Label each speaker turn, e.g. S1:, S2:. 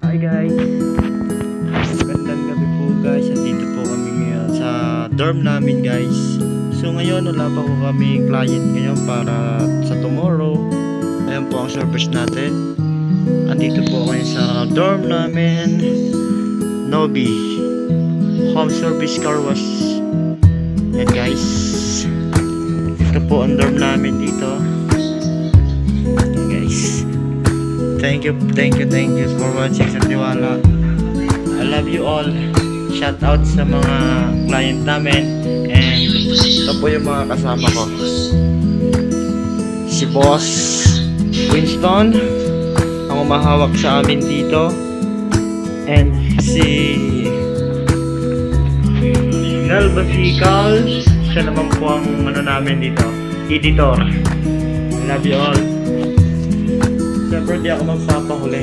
S1: Hi guys, magandang gabi po guys. Andito po kami ngayon sa dorm namin guys. So ngayon wala pa po kami client ngayon para sa tomorrow. Ayan po ang service natin. Andito po kayo sa dorm namin, Nobi Home Service Car Wash. Ayan guys, ito po ang dorm namin dito. Ayan guys, thank you for watching sa tiwala. I love you all. Shout out sa mga client namin. And ito po yung mga kasama ko. Si Boss Winston ang umahawak sa amin dito. And si Nel Basical, siya naman po ang ano namin dito, editor. I love you all. Siyempre di ako magpapahuli.